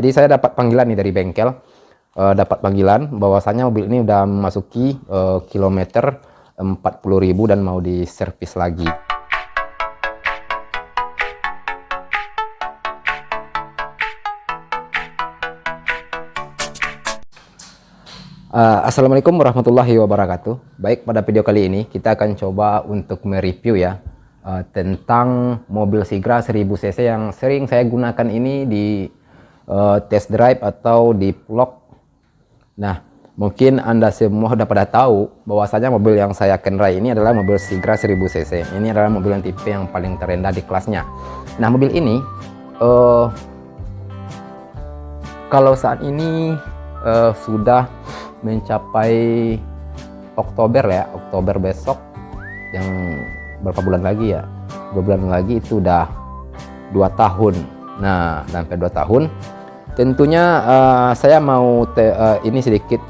Jadi saya dapat panggilan nih dari bengkel, dapat panggilan bahwasanya mobil ini udah memasuki kilometer 40.000 dan mau diservis lagi. Assalamualaikum warahmatullahi wabarakatuh. Baik, pada video kali ini kita akan coba untuk mereview ya tentang mobil Sigra 1000 cc yang sering saya gunakan ini di test drive atau di vlog. Nah, mungkin Anda semua sudah pada tahu bahwasanya mobil yang saya kendarai ini adalah mobil Sigra 1000 cc. Ini adalah mobil yang tipe yang paling terendah di kelasnya. Nah, mobil ini kalau saat ini sudah mencapai Oktober besok, yang berapa bulan lagi ya, 2 bulan lagi itu udah 2 tahun. Nah, sampai 2 tahun tentunya saya mau ini sedikit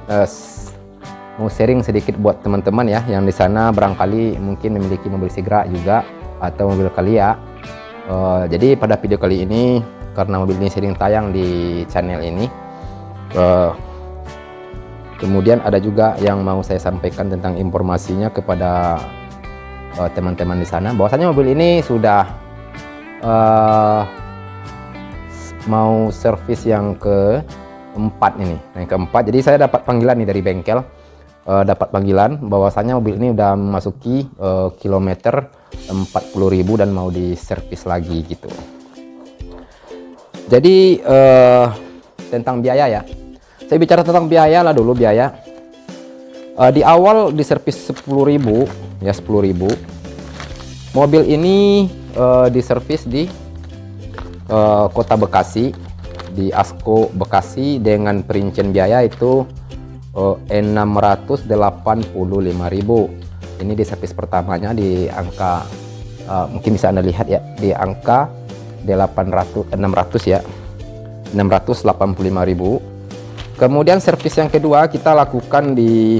mau sharing sedikit buat teman-teman ya yang di sana barangkali mungkin memiliki mobil Sigra juga atau mobil Calya. Jadi pada video kali ini, karena mobil ini sering tayang di channel ini, kemudian ada juga yang mau saya sampaikan tentang informasinya kepada teman-teman di sana, bahwasanya mobil ini sudah mau servis yang keempat ini, yang keempat. Jadi saya dapat panggilan nih dari bengkel, dapat panggilan bahwasanya mobil ini udah memasuki kilometer 40.000 dan mau diservis lagi gitu. Jadi tentang biaya ya. Saya bicara tentang biaya lah dulu, biaya. Di awal diservis 10.000 ya, 10.000. Mobil ini diservis di Kota Bekasi, di Asko Bekasi, dengan perincian biaya itu 685.000. Ini di servis pertamanya di angka mungkin bisa Anda lihat ya, di angka 600 ya, 685.000. Kemudian servis yang kedua kita lakukan di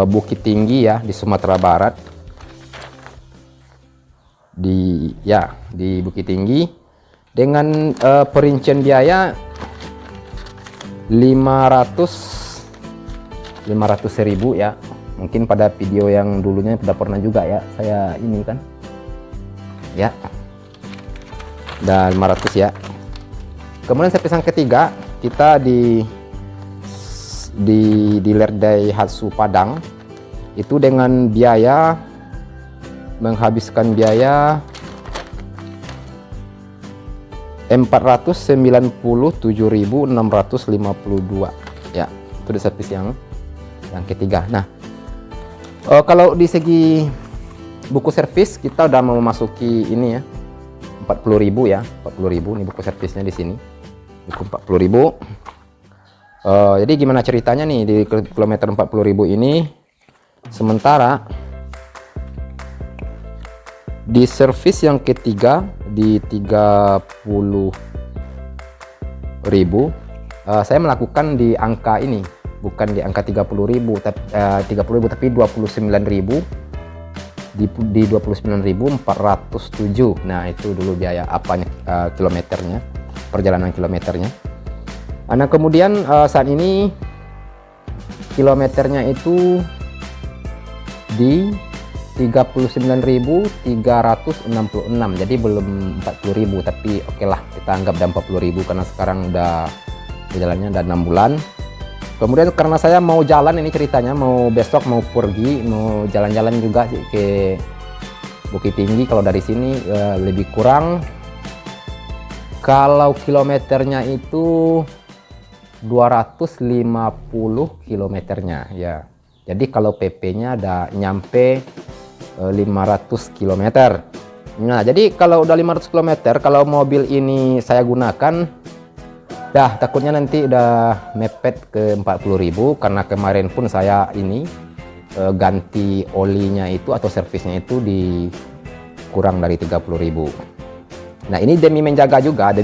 Bukit Tinggi ya, di Sumatera Barat. Di Bukit Tinggi dengan perincian biaya 500.000 ya. Mungkin pada video yang dulunya sudah pernah juga ya saya ini kan ya, dan 500 ya. Kemudian servis yang ketiga kita di dealer Daihatsu Padang, itu dengan biaya menghabiskan biaya 497.652 ya. Itu di servis yang ketiga. Nah, kalau di segi buku servis kita udah mau memasuki ini ya, 40.000 ya, 40.000 ini buku servisnya di sini. Buku 40.000. Jadi gimana ceritanya nih di kilometer 40.000 ini? Sementara di servis yang ketiga di 30.000 saya melakukan di angka ini, bukan di angka 30.000 tapi 29.000, di 29.407. Nah, itu dulu biaya apanya, kilometernya, perjalanan kilometernya. Nah, kemudian saat ini kilometernya itu di 39.366, jadi belum 40.000, tapi oke lah kita anggap udah 40.000 karena sekarang udah jalannya udah 6 bulan. Kemudian karena saya mau jalan ini ceritanya, mau besok mau pergi, mau jalan-jalan juga sih ke Bukit Tinggi. Kalau dari sini lebih kurang, kalau kilometernya itu 250 kilometernya ya. Jadi kalau PP-nya ada nyampe 500 km. Nah, jadi kalau udah 500 km, kalau mobil ini saya gunakan, dah takutnya nanti udah mepet ke 40.000, karena kemarin pun saya ini ganti olinya itu atau servisnya itu di kurang dari 30.000. Nah, ini demi menjaga juga,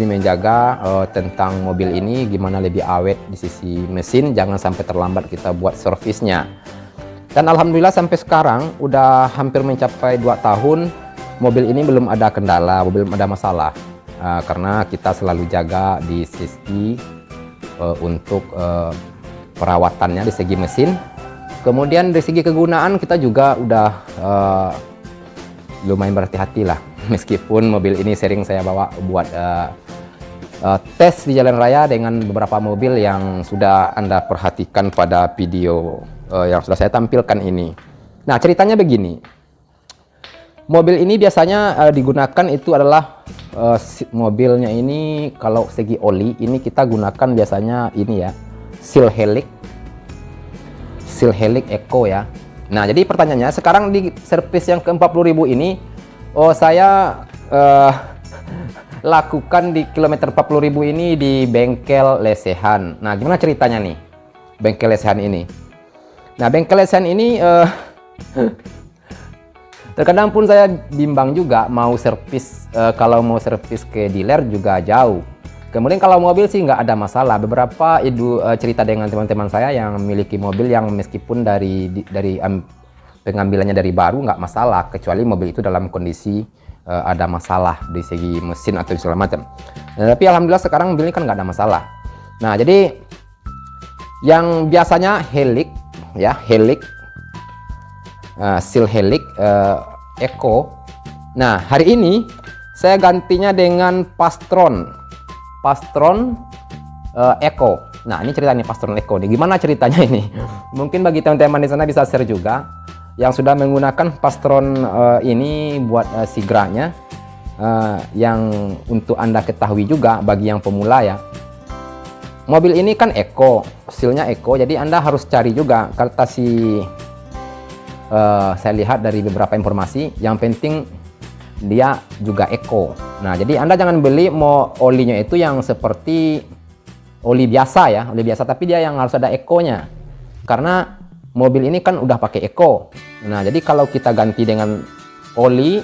tentang mobil ini gimana lebih awet di sisi mesin, jangan sampai terlambat kita buat servisnya. Dan alhamdulillah sampai sekarang udah hampir mencapai 2 tahun mobil ini belum ada kendala, belum ada masalah. karena kita selalu jaga di sisi untuk perawatannya di segi mesin. Kemudian dari segi kegunaan kita juga udah lumayan berhati-hati lah, meskipun mobil ini sering saya bawa buat tes di jalan raya dengan beberapa mobil yang sudah Anda perhatikan pada video yang sudah saya tampilkan ini. Nah, ceritanya begini. Mobil ini biasanya digunakan itu adalah mobilnya ini, kalau segi oli ini kita gunakan biasanya ini ya, Seal Helix Eco ya. Nah, jadi pertanyaannya sekarang di servis yang ke 40.000 ini saya lakukan di kilometer 40.000 ini di bengkel lesehan. Nah, gimana ceritanya nih bengkel lesehan ini? Nah, bengkel lesehan ini terkadang pun saya bimbang juga mau servis, kalau mau servis ke dealer juga jauh. Kemudian kalau mobil sih nggak ada masalah. Beberapa cerita dengan teman-teman saya yang memiliki mobil yang meskipun dari pengambilannya dari baru nggak masalah, kecuali mobil itu dalam kondisi ada masalah di segi mesin atau segala macam. Nah, tapi alhamdulillah sekarang mobil ini kan nggak ada masalah. Nah, jadi yang biasanya Helix ya, Seal Helix Eco. Nah, hari ini saya gantinya dengan Pastron Eco. Nah, ini ceritanya Pastron Eco nih. Gimana ceritanya ini? Mungkin bagi teman-teman di sana bisa share juga yang sudah menggunakan Pastron ini buat Sigranya, yang untuk Anda ketahui juga bagi yang pemula ya. Mobil ini kan Eco, sealnya Eco, jadi Anda harus cari juga kata saya lihat dari beberapa informasi, yang penting dia juga Eco. Nah, jadi Anda jangan beli olinya itu yang seperti oli biasa ya, oli biasa, tapi dia yang harus ada Eco-nya. Karena mobil ini kan udah pakai Eco. Nah, jadi kalau kita ganti dengan oli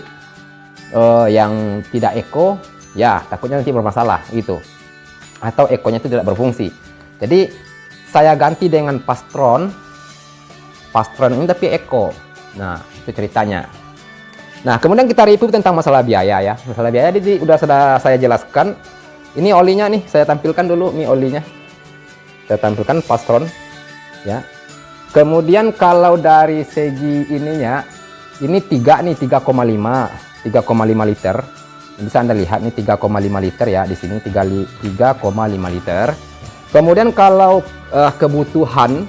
yang tidak Eco, ya takutnya nanti bermasalah gitu. Atau Eco-nya itu tidak berfungsi. Jadi saya ganti dengan Pastron ini tapi Eco. Nah, itu ceritanya. Nah, kemudian kita review tentang masalah biaya ya. Masalah biaya jadi sudah saya jelaskan. Ini olinya nih, saya tampilkan dulu nih olinya. Saya tampilkan Pastron ya. Kemudian kalau dari segi ininya, ini 3,5 liter. Bisa Anda lihat nih 3,5 liter ya, di sini 3,5 liter. Kemudian kalau kebutuhan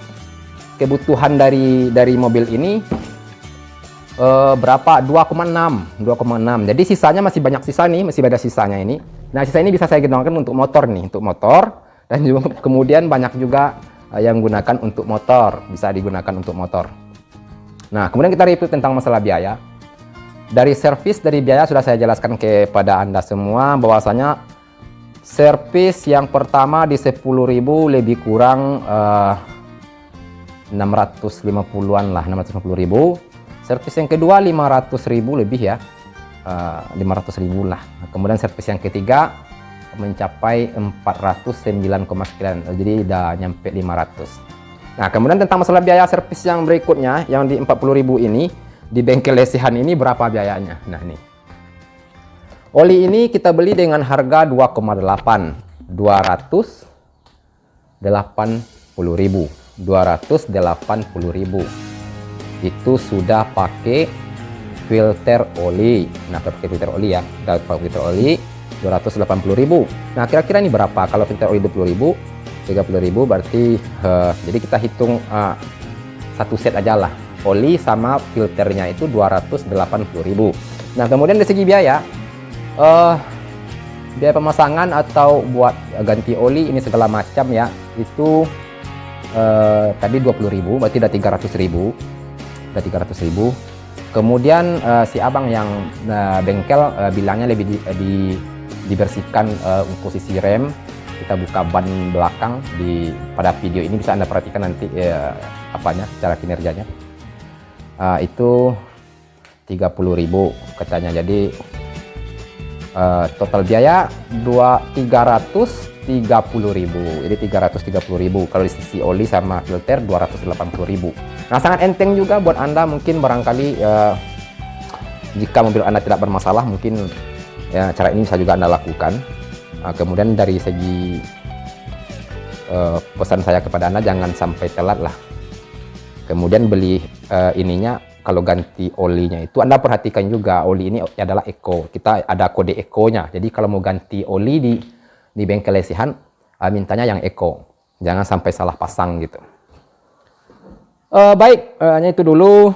dari mobil ini berapa? 2,6. Jadi sisanya masih banyak sisa nih, masih ada sisanya ini. Nah, sisa ini bisa saya gunakan untuk motor nih, untuk motor, dan juga kemudian banyak juga yang gunakan untuk motor, bisa digunakan untuk motor. Nah, kemudian kita review tentang masalah biaya. Dari servis, dari biaya sudah saya jelaskan kepada Anda semua bahwasanya servis yang pertama di 10.000 lebih kurang 650-an lah, 650.000. Servis yang kedua 500.000 lebih ya, 500.000 lah. Kemudian servis yang ketiga mencapai 409,9, jadi udah nyampe 500. Nah, kemudian tentang masalah biaya servis yang berikutnya, yang di 40.000 ini di bengkel lesehan ini berapa biayanya? Nah, nih oli ini kita beli dengan harga 2,8, 280.000. Itu sudah pakai filter oli. Nah, pakai filter oli ya, kita pakai filter oli 280.000. Nah, kira-kira ini berapa? Kalau filter oli 20.000, 30.000 berarti jadi kita hitung satu set aja lah. Oli sama filternya itu 280.000. Nah, kemudian dari segi biaya pemasangan atau buat ganti oli ini segala macam ya, itu tadi 20.000, berarti udah 300.000. Kemudian si abang yang bengkel bilangnya lebih dibersihkan posisi rem. Kita buka ban belakang pada video ini, bisa Anda perhatikan nanti cara kinerjanya. Itu 30.000 katanya. Jadi total biaya 330.000. Jadi 330.000 kalau di sisi oli sama filter 280.000. Nah, sangat enteng juga buat Anda, mungkin barangkali jika mobil Anda tidak bermasalah, mungkin Ya, cara ini bisa juga Anda lakukan. Kemudian dari segi pesan saya kepada Anda, jangan sampai telat lah. Kemudian beli ininya, kalau ganti olinya itu Anda perhatikan juga oli ini adalah eco. Kita ada kode eco-nya. Jadi kalau mau ganti oli di bengkel lesehan, mintanya yang eco. Jangan sampai salah pasang gitu. Baik, hanya itu dulu.